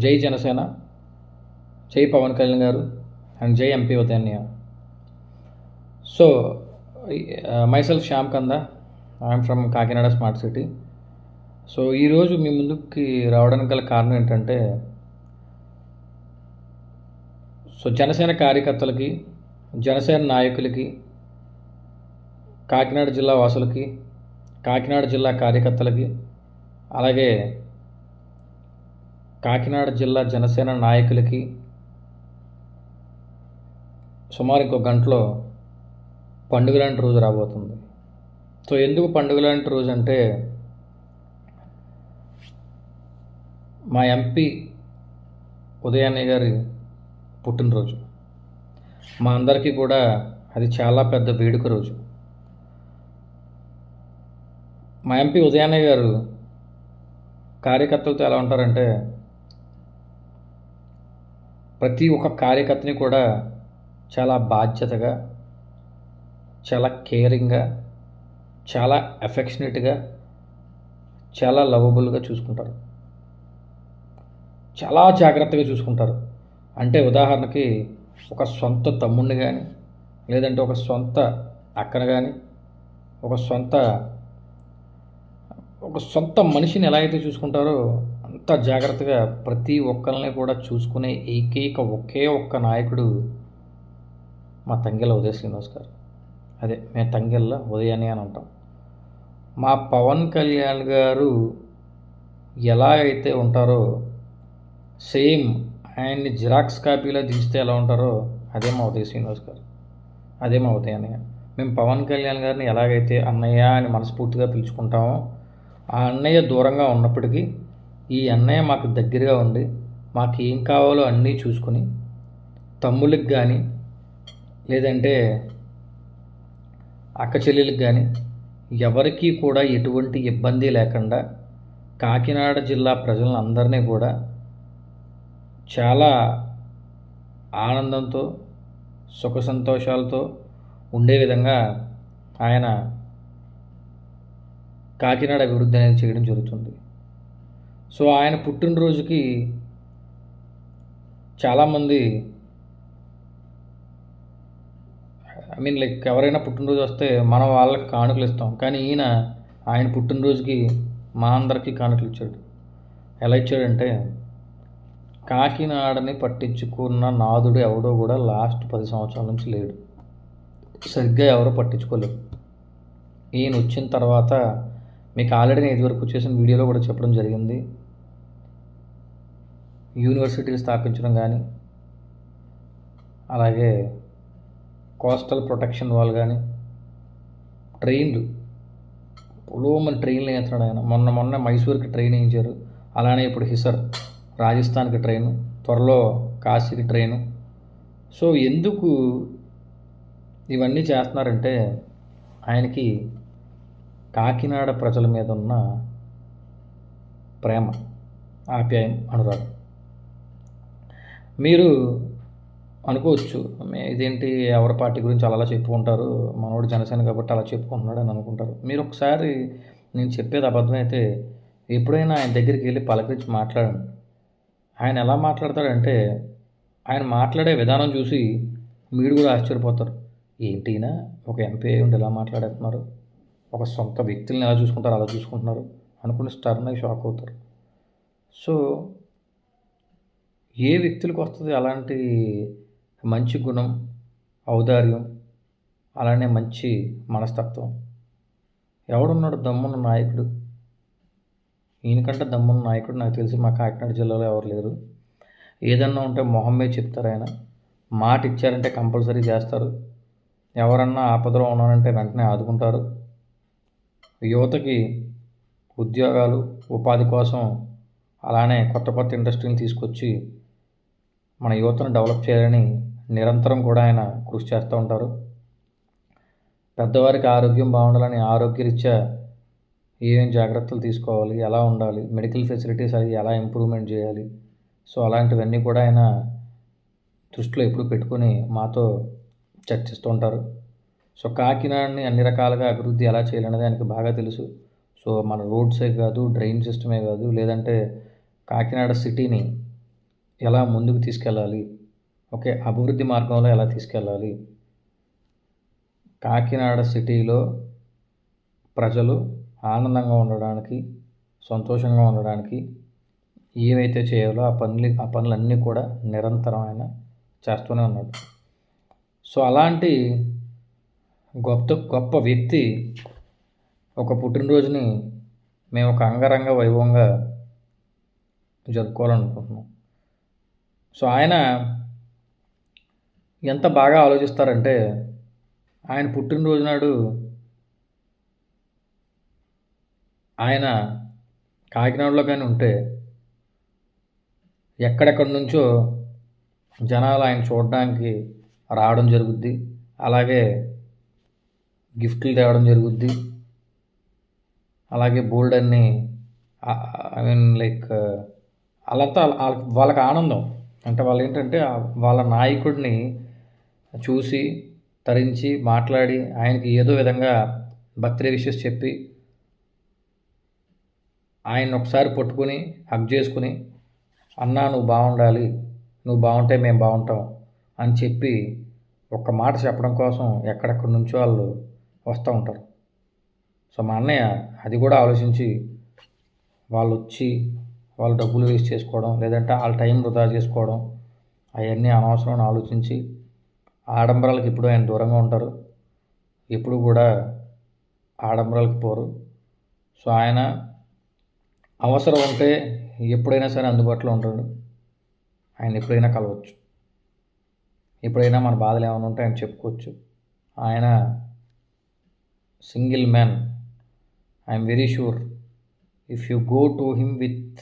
జై జనసేన, జై పవన్ కళ్యాణ్ గారు అండ్ జై ఎంపీ ఉదయన్య. సో మైసెల్ఫ్ శ్యామ్ కంద, I'm from Kakinada smart city. So ఈరోజు మీ ముందుకి రావడానికి గల కారణం ఏంటంటే, జనసేన కార్యకర్తలకి, జనసేన నాయకులకి, కాకినాడ జిల్లా వాసులకి, కాకినాడ జిల్లా కార్యకర్తలకి, అలాగే కాకినాడ జిల్లా జనసేన నాయకులకి సుమారు ఇంకో గంటలో పండుగ లాంటి రోజు రాబోతుంది. సో ఎందుకు పండుగ లాంటి రోజు అంటే, మా ఎంపీ ఉదయన్య గారి పుట్టినరోజు. మా అందరికీ కూడా అది చాలా పెద్ద వేడుక రోజు. మా ఎంపీ ఉదయన్య గారు కార్యకర్తలతో ఎలా ఉంటారంటే, ప్రతి ఒక్క కార్యకర్తని కూడా చాలా బాధ్యతగా, చాలా కేరింగ్గా, చాలా అఫెక్షనేట్గా, చాలా లవబుల్గా చూసుకుంటారు. చాలా జాగ్రత్తగా చూసుకుంటారు. అంటే ఉదాహరణకి ఒక సొంత తమ్ముడిని కానీ, లేదంటే ఒక సొంత అక్కను కానీ, ఒక సొంత మనిషిని ఎలా అయితే చూసుకుంటారో అంత జాగ్రత్తగా ప్రతి ఒక్కరిని కూడా చూసుకునే ఒకే ఒక్క నాయకుడు మా తంగెళ్ళ ఉదయ శ్రీనివాస్ గారు. అదే మేము తంగెళ్ళ ఉదయన్య అని అంటాం. మా పవన్ కళ్యాణ్ గారు ఎలా అయితే ఉంటారో సేమ్ ఆయన్ని జిరాక్స్ కాపీలో దించితే ఎలా ఉంటారో అదే మా ఉదయ శ్రీనివాస్ గారు, అదే మా ఉదయన్య. మేము పవన్ కళ్యాణ్ గారిని ఎలాగైతే అన్నయ్య అని మనస్ఫూర్తిగా పిలుచుకుంటామో, ఆ అన్నయ్య దూరంగా ఉన్నప్పటికీ ఈ అన్నయ్య మాకు దగ్గరగా ఉండి మాకు ఏం కావాలో అన్నీ చూసుకుని, తమ్ముళ్ళకి కానీ, లేదంటే అక్క చెల్లెళ్ళకి కానీ ఎవరికీ కూడా ఎటువంటి ఇబ్బంది లేకుండా కాకినాడ జిల్లా ప్రజలందరినీ కూడా చాలా ఆనందంతో, సుఖ సంతోషాలతో ఉండే విధంగా ఆయన కాకినాడ అభివృద్ధి అనేది చేయడం జరుగుతుంది. సో ఆయన పుట్టినరోజుకి చాలామంది ఎవరైనా పుట్టినరోజు వస్తే మనం వాళ్ళకి కానుకలు ఇస్తాం. కానీ ఆయన పుట్టినరోజుకి మా అందరికీ కానుకలు ఇచ్చాడు. ఎలా ఇచ్చాడంటే, కాకినాడని పట్టించుకున్న నాదుడు ఎవడో కూడా లాస్ట్ 10 సంవత్సరాల నుంచి లేడు. సరిగ్గా ఎవరో పట్టించుకోలేదు. ఈయన వచ్చిన తర్వాత మీకు ఆల్రెడీ నేను ఇదివరకు చేసిన వీడియోలో కూడా చెప్పడం జరిగింది. యూనివర్సిటీలు స్థాపించడం కానీ, అలాగే కోస్టల్ ప్రొటెక్షన్ వాల్ కానీ, ట్రైన్లు పొలోమని ట్రైన్లు వేస్తున్నాడు ఆయన. మొన్న మైసూర్కి ట్రైన్ వేయించారు. అలానే ఇప్పుడు హిసర్ రాజస్థాన్కి ట్రైను, త్వరలో కాశీకి ట్రైను. సో ఎందుకు ఇవన్నీ చేస్తున్నారంటే, ఆయనకి కాకినాడ ప్రజల మీద ఉన్న ప్రేమ, ఆప్యాయం, అనురాగం. మీరు అనుకోవచ్చు, ఇదేంటి ఎవరి పార్టీ గురించి అలా చెప్పుకుంటారు, మనోడు జనసేన కాబట్టి అలా చెప్పుకుంటున్నాడు అని అనుకుంటారు. మీరు ఒకసారి నేను చెప్పేది అబద్ధమైతే ఎప్పుడైనా ఆయన దగ్గరికి వెళ్ళి పలకరించి మాట్లాడండి. ఆయన ఎలా మాట్లాడతాడంటే, ఆయన మాట్లాడే విధానం చూసి మీరు కూడా ఆశ్చర్యపోతారు. ఏంటినా ఒక ఎంపీ అయి ఉండి ఎలా మాట్లాడేస్తున్నారు, ఒక సొంత వ్యక్తులను ఎలా చూసుకుంటారు అలా చూసుకుంటున్నారు అనుకుని స్టర్న్ అయి షాక్ అవుతారు. సో ఏ వ్యక్తులకు వస్తుంది అలాంటి మంచి గుణం, ఔదార్యం, అలానే మంచి మనస్తత్వం? ఎవడున్నాడు దమ్మున్న నాయకుడు? ఈయనకంటే దమ్మున్న నాయకుడు నాకు తెలిసి మా కాకినాడ జిల్లాలో ఎవరు లేరు. ఏదన్నా ఉంటే మొహమ్మే చెప్తారు. ఆయన మాట ఇచ్చారంటే కంపల్సరీ చేస్తారు. ఎవరన్నా ఆపదలో ఉన్నారంటే వెంటనే ఆదుకుంటారు. యువతకి ఉద్యోగాలు, ఉపాధి కోసం అలానే కొత్త ఇండస్ట్రీని తీసుకొచ్చి మన యువతను డెవలప్ చేయాలని నిరంతరం కూడా ఆయన కృషి చేస్తూ ఉంటారు. పెద్దవారికి ఆరోగ్యం బాగుండాలని ఆరోగ్యరీత్యా ఏమేం జాగ్రత్తలు తీసుకోవాలి, ఎలా ఉండాలి, మెడికల్ ఫెసిలిటీస్ అవి ఎలా ఇంప్రూవ్మెంట్ చేయాలి, సో అలాంటివన్నీ కూడా ఆయన దృష్టిలో ఎప్పుడు పెట్టుకొని మాతో చర్చిస్తూ ఉంటారు. సో కాకినాడని అన్ని రకాలుగా అభివృద్ధి ఎలా చేయాలనేది ఆయనకి బాగా తెలుసు. సో మన రోడ్సే కాదు, డ్రైన్ సిస్టమే కాదు, లేదంటే కాకినాడ సిటీని ఎలా ముందుకు తీసుకెళ్ళాలి, ఓకే, అభివృద్ధి మార్గంలో ఎలా తీసుకెళ్ళాలి, కాకినాడ సిటీలో ప్రజలు ఆనందంగా ఉండడానికి, సంతోషంగా ఉండడానికి ఏవైతే చేయాలో ఆ పనులన్నీ కూడా నిరంతరం ఆయన చేస్తూనే ఉన్నాడు. సో అలాంటి గొప్ప వ్యక్తి ఒక పుట్టినరోజుని మేము ఒక అంగరంగ వైభవంగా జరుపుకోవాలనుకుంటున్నాం. సో ఆయన ఎంత బాగా ఆలోచిస్తారంటే, ఆయన పుట్టినరోజు నాడు ఆయన కాకినాడలో కానీ ఉంటే ఎక్కడెక్కడి నుంచో జనాలు ఆయన చూడడానికి రావడం జరుగుద్ది. అలాగే గిఫ్ట్లు తేవడం జరుగుద్ది. అలాగే బోల్డన్ని ఐ మీన్ లైక్ వాళ్ళంతా వాళ్ళకి ఆనందం. అంటే వాళ్ళు ఏంటంటే వాళ్ళ నాయకుడిని చూసి తరించి మాట్లాడి ఆయనకి ఏదో విధంగా బర్త్డే విషెస్ చెప్పి ఆయన ఒకసారి పట్టుకుని హగ్ చేసుకుని, అన్నా నువ్వు బాగుండాలి, నువ్వు బాగుంటే మేము బాగుంటాం అని చెప్పి ఒక్క మాట చెప్పడం కోసం ఎక్కడెక్కడి నుంచో వాళ్ళు వస్తూ ఉంటారు. సో మా అన్నయ్య అది కూడా ఆలోచించి వాళ్ళు వచ్చి వాళ్ళు డబ్బులు వేస్ట్ చేసుకోవడం, లేదంటే వాళ్ళ టైం వృధా చేసుకోవడం, అవన్నీ అనవసరం ఆలోచించి ఆడంబరాలకు ఎప్పుడు ఆయన దూరంగా ఉంటారు. ఎప్పుడు కూడా ఆడంబరాలకు పోరు. సో ఆయన అవసరం ఉంటే ఎప్పుడైనా సరే అందుబాటులో ఉంటాడు. ఆయన ఎప్పుడైనా కలవచ్చు. ఎప్పుడైనా మన బాధలు ఏమైనా ఉంటే ఆయన చెప్పుకోవచ్చు. ఆయన single man. I'm very sure if you go to him with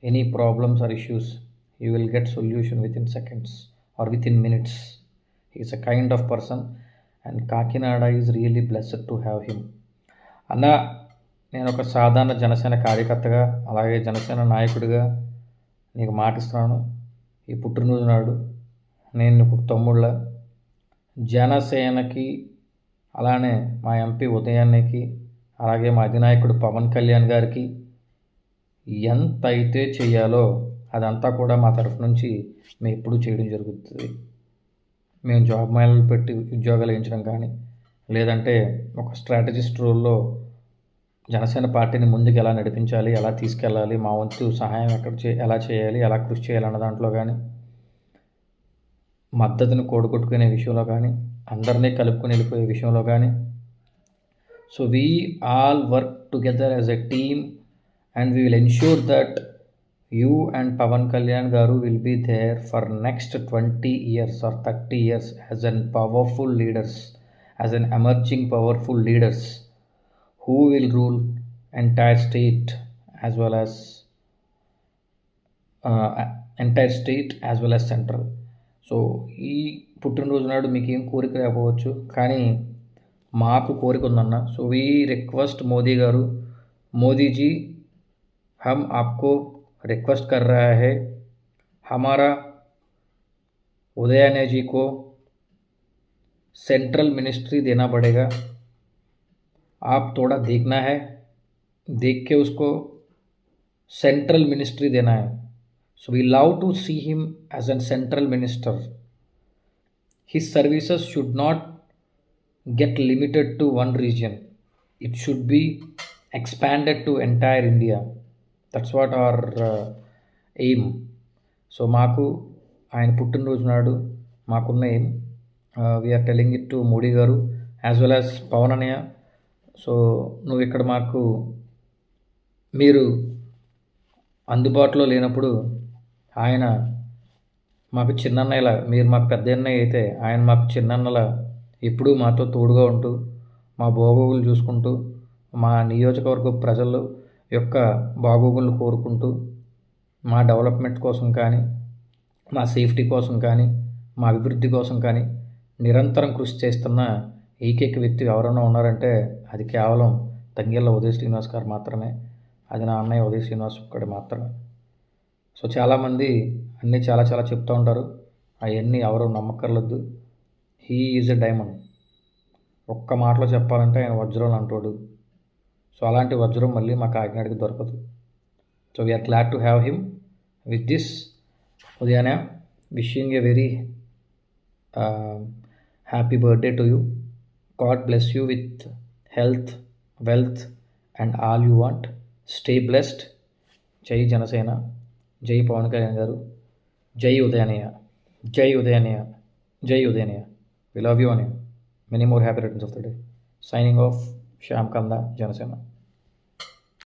any problems or issues, you will get solution within seconds or within minutes. He's a kind of person and Kakinada is really blessed to have him. అన్న, నేను ఒక సాధారణ జనసేన కార్యకర్తగా, అలాగే జనసేన నాయకుడిగా నీకు మాటిస్తున్నాను. ఈ పుట్టినరోజు నాడు నేను నీకు తమ్ముళ్ళ జనసేనకి, అలానే మా ఎంపీ ఉదయాన్నికి, అలాగే మా అధినాయకుడు పవన్ కళ్యాణ్ గారికి ఎంత అయితే చేయాలో అదంతా కూడా మా తరఫు నుంచి మేము ఎప్పుడూ చేయడం జరుగుతుంది. మేము జాబ్ మేళలు పెట్టి ఉద్యోగాలు వేయించడం కానీ, లేదంటే ఒక స్ట్రాటజిస్ట్ రోల్లో జనసేన పార్టీని ముందుకు ఎలా నడిపించాలి, ఎలా తీసుకెళ్ళాలి, మా వంతు సహాయం ఎలా చేయాలి, ఎలా కృషి చేయాలన్న దాంట్లో కానీ, మద్దతుని కూడగొట్టుకునే విషయంలో కానీ, అందరినీ కలుపుకొని వెళ్ళిపోయే విషయంలో కానీ. So we all work together as a team and we will ensure that you and Pawan Kalyan garu will be there for next 20 years or 30 years as an powerful leaders, as an emerging powerful leaders who will rule entire state as well as central. So ఈ పుట్టినరోజు నాడు మీకు ఏం కోరిక లేకపోవచ్చు, కానీ మాకు కోరిక ఉందన్న. సో వీ రిక్వెస్ట్ మోదీ గారు, మోదీజీ हम आपको रिक्वेस्ट कर रहा है, हमारा उदयने जी को सेंट्रल मिनिस्ट्री देना पड़ेगा. आप थोड़ा देखना है, देख के उसको सेंट्रल मिनिस्ट्री देना है. So we love to see him as a central minister. His services should not get limited to one region. It should be expanded to entire India. That's what our aim. So మాకు ఆయన పుట్టినరోజు నాడు మాకున్న aim, we're telling it to Modi గారు as well as Pawan అన్నయ్య. So నువ్వు ఇక్కడ మీరు అందుబాటులో లేనప్పుడు ఆయన మాకు చిన్నన్నయ్యలా, మీరు మాకు పెద్ద అన్నయ్య అయితే ఆయన మాకు చిన్నన్నలా ఎప్పుడూ మాతో తోడుగా ఉంటూ, మా బాగోగులు చూసుకుంటూ, మా నియోజకవర్గ ప్రజల యొక్క బాగోగులు కోరుకుంటూ, మా డెవలప్మెంట్ కోసం కానీ, మా సేఫ్టీ కోసం కానీ, మా అభివృద్ధి కోసం కానీ నిరంతరం కృషి చేస్తున్న ఏకైక వ్యక్తి ఎవరైనా ఉన్నారంటే అది కేవలం తంగెళ్ళ ఉదయ్ శ్రీనివాస్ గారు మాత్రమే. అది నా అన్నయ్య ఉదయ్ శ్రీనివాస్ ఒక్కడే మాత్రమే. సో చాలామంది అన్నీ చాలా చెప్తూ ఉంటారు, అవన్నీ ఎవరు నమ్మక్కర్లేదు. He is a diamond. ఒక్క మాటలో చెప్పాలంటే ఆయన వజ్రం అంటాడు. సో అలాంటి వజ్రం మళ్ళీ మా కాకినాడకి దొరకదు. So we're glad to have him. With this ఉదయాన wishing a very happy birthday to you. God bless you with health, wealth and all you want. Stay blessed. జై జనసేన, జై పవన్ కళ్యాణ్ గారు, జై ఉదయనయ్య, జై ఉదయనయ్య, జై ఉదయనయ్య. వి లవ్ యూ అని. Many more happy returns of the day. Signing off, Shyam కంద, జనసేన.